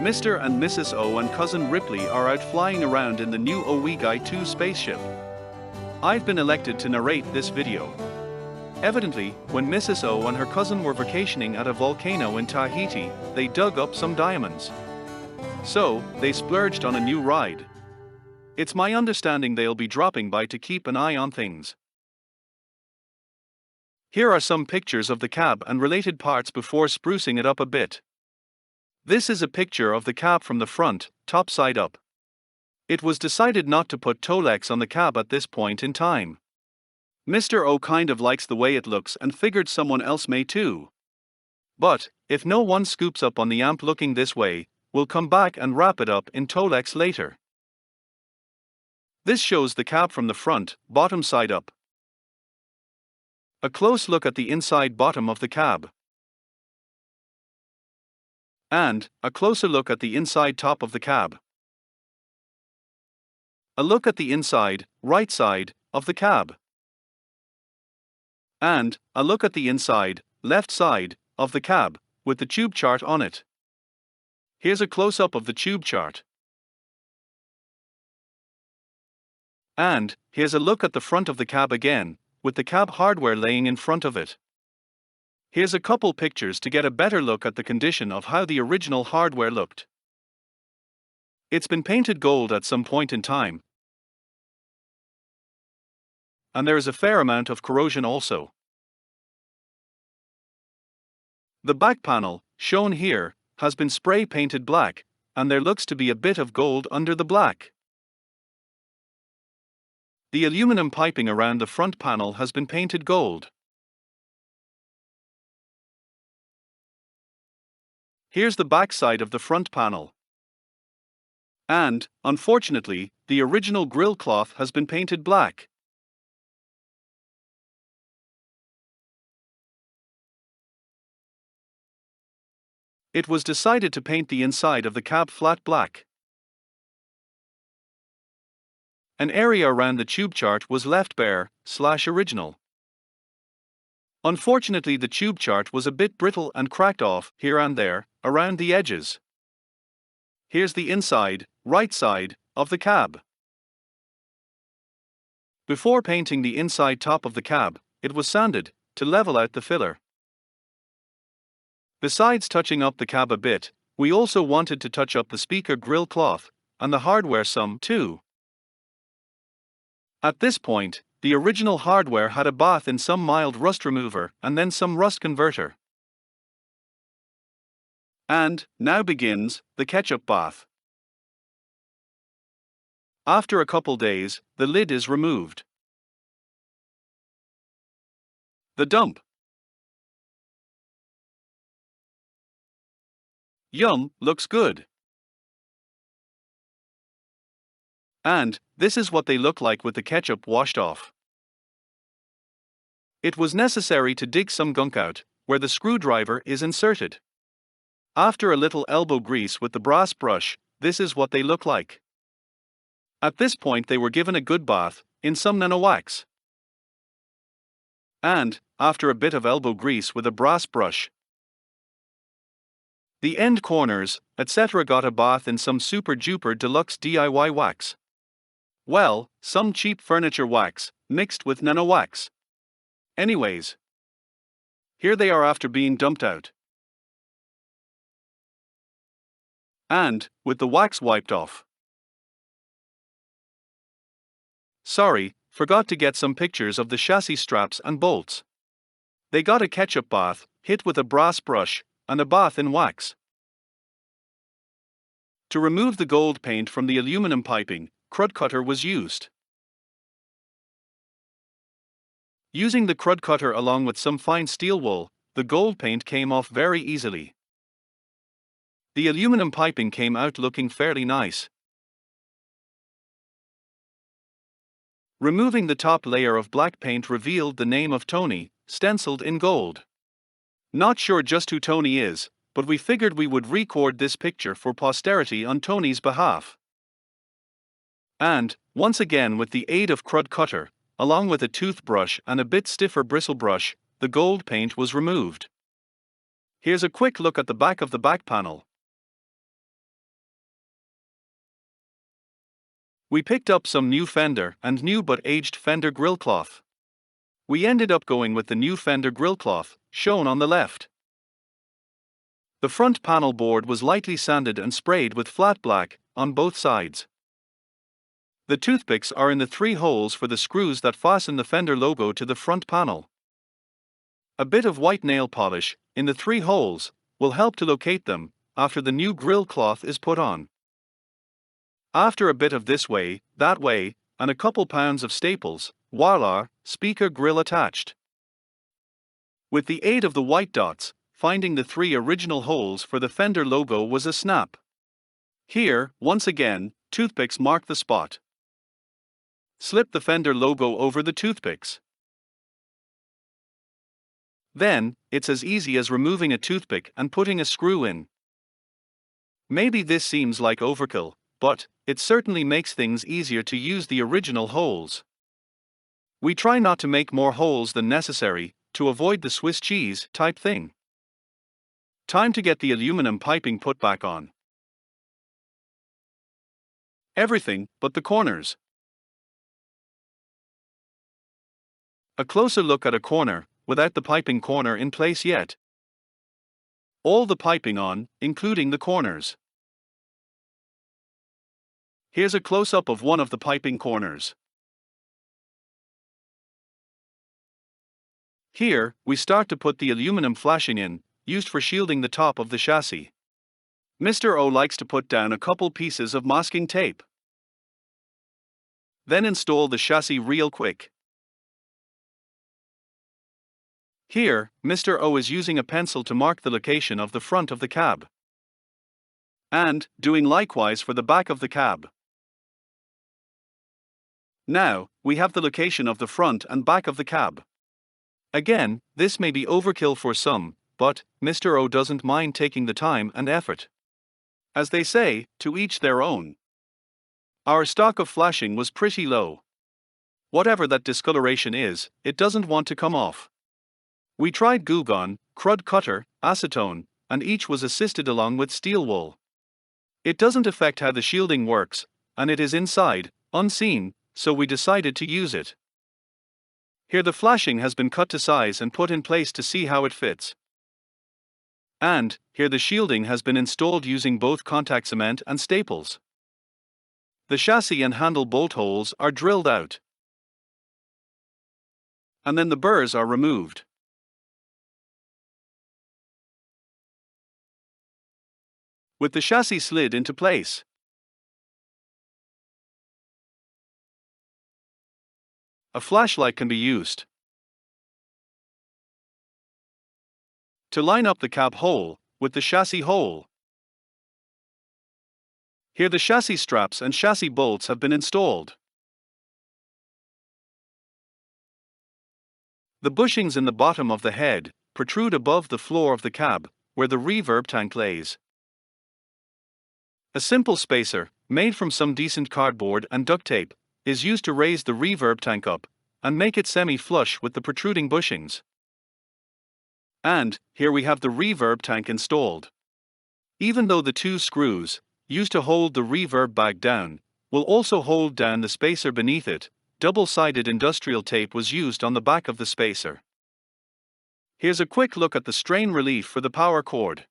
Mr. and Mrs. O and cousin Ripley are out flying around in the new Owegai 2 spaceship. I've been elected to narrate this video. Evidently, when Mrs. O and her cousin were vacationing at a volcano in Tahiti, they dug up some diamonds. So, they splurged on a new ride. It's my understanding they'll be dropping by to keep an eye on things. Here are some pictures of the cab and related parts before sprucing it up a bit. This is a picture of the cab from the front, top side up. It was decided not to put Tolex on the cab at this point in time. Mr. O kind of likes the way it looks and figured someone else may too. But, if no one scoops up on the amp looking this way, we'll come back and wrap it up in Tolex later. This shows the cab from the front, bottom side up. A close look at the inside bottom of the cab. And, a closer look at the inside top of the cab. A look at the inside, right side, of the cab. And, a look at the inside, left side, of the cab, with the tube chart on it. Here's a close-up of the tube chart. And, here's a look at the front of the cab again, with the cab hardware laying in front of it. Here's a couple pictures to get a better look at the condition of how the original hardware looked. It's been painted gold at some point in time. And there is a fair amount of corrosion also. The back panel, shown here, has been spray painted black, and there looks to be a bit of gold under the black. The aluminum piping around the front panel has been painted gold. Here's the back side of the front panel. And, unfortunately, the original grille cloth has been painted black. It was decided to paint the inside of the cab flat black. An area around the tube chart was left bare, /original. Unfortunately, the tube chart was a bit brittle and cracked off, here and there, around the edges. Here's the inside, right side, of the cab. Before painting the inside top of the cab, it was sanded, to level out the filler. Besides touching up the cab a bit, we also wanted to touch up the speaker grille cloth, and the hardware some too. At this point, the original hardware had a bath in some mild rust remover and then some rust converter. And, now begins, the ketchup bath. After a couple days, the lid is removed. The dump. Yum, looks good. And, this is what they look like with the ketchup washed off. It was necessary to dig some gunk out, where the screwdriver is inserted. After a little elbow grease with the brass brush, this is what they look like. At this point they were given a good bath, in some nano wax. And, after a bit of elbow grease with a brass brush, the end corners, etc. got a bath in some super duper deluxe DIY wax. Well, some cheap furniture wax, mixed with nano wax. Anyways, here they are after being dumped out. And, with the wax wiped off. Sorry, forgot to get some pictures of the chassis straps and bolts. They got a ketchup bath, hit with a brass brush, and a bath in wax. To remove the gold paint from the aluminum piping, crud cutter was used. Using the crud cutter along with some fine steel wool, the gold paint came off very easily. The aluminum piping came out looking fairly nice. Removing the top layer of black paint revealed the name of Tony, stenciled in gold. Not sure just who Tony is, but we figured we would record this picture for posterity on Tony's behalf. And, once again with the aid of crud cutter, along with a toothbrush and a bit stiffer bristle brush, the gold paint was removed. Here's a quick look at the back of the back panel. We picked up some new fender and new but aged fender grill cloth. We ended up going with the new fender grill cloth, shown on the left. The front panel board was lightly sanded and sprayed with flat black, on both sides. The toothpicks are in the 3 holes for the screws that fasten the fender logo to the front panel. A bit of white nail polish, in the 3 holes, will help to locate them, after the new grill cloth is put on. After a bit of this way, that way, and a couple pounds of staples, voila, speaker grill attached. With the aid of the white dots, finding the 3 original holes for the fender logo was a snap. Here, once again, toothpicks mark the spot. Slip the fender logo over the toothpicks. Then, it's as easy as removing a toothpick and putting a screw in. Maybe this seems like overkill, but it certainly makes things easier to use the original holes. We try not to make more holes than necessary, to avoid the Swiss cheese type thing. Time to get the aluminum piping put back on. Everything but the corners. A closer look at a corner, without the piping corner in place yet. All the piping on, including the corners. Here's a close-up of one of the piping corners. Here, we start to put the aluminum flashing in, used for shielding the top of the chassis. Mr. O likes to put down a couple pieces of masking tape. Then install the chassis real quick. Here, Mr. O is using a pencil to mark the location of the front of the cab. And, doing likewise for the back of the cab. Now, we have the location of the front and back of the cab. Again, this may be overkill for some, but Mr. O doesn't mind taking the time and effort. As they say, to each their own. Our stock of flashing was pretty low. Whatever that discoloration is, it doesn't want to come off. We tried glue gun, crud cutter, acetone, and each was assisted along with steel wool. It doesn't affect how the shielding works, and it is inside, unseen, so we decided to use it. Here the flashing has been cut to size and put in place to see how it fits. And, here the shielding has been installed using both contact cement and staples. The chassis and handle bolt holes are drilled out. And then the burrs are removed. With the chassis slid into place. A flashlight can be used to line up the cab hole with the chassis hole. Here the chassis straps and chassis bolts have been installed. The bushings in the bottom of the head protrude above the floor of the cab, where the reverb tank lays. A simple spacer, made from some decent cardboard and duct tape, is used to raise the reverb tank up and make it semi-flush with the protruding bushings. And, here we have the reverb tank installed. Even though the 2 screws, used to hold the reverb bag down, will also hold down the spacer beneath it, double-sided industrial tape was used on the back of the spacer. Here's a quick look at the strain relief for the power cord.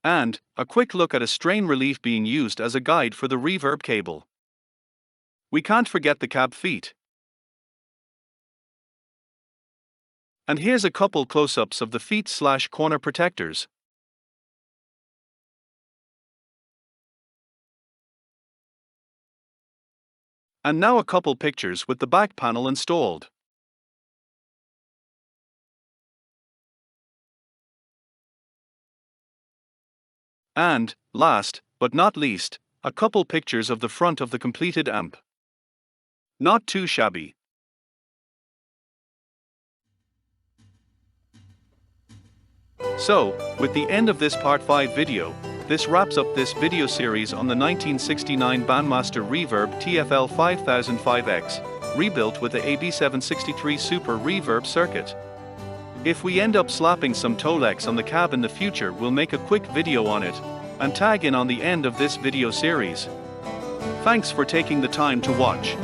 And, a quick look at a strain relief being used as a guide for the reverb cable. We can't forget the cab feet. And here's a couple close-ups of the feet/corner protectors. And now a couple pictures with the back panel installed. And, last, but not least, a couple pictures of the front of the completed amp. Not too shabby. So, with the end of this part 5 video, this wraps up this video series on the 1969 Bandmaster Reverb TFL 5005X, rebuilt with the Ab763 Super Reverb Circuit. If we end up slapping some Tolex on the cab in the future, we'll make a quick video on it, and tag in on the end of this video series. Thanks for taking the time to watch.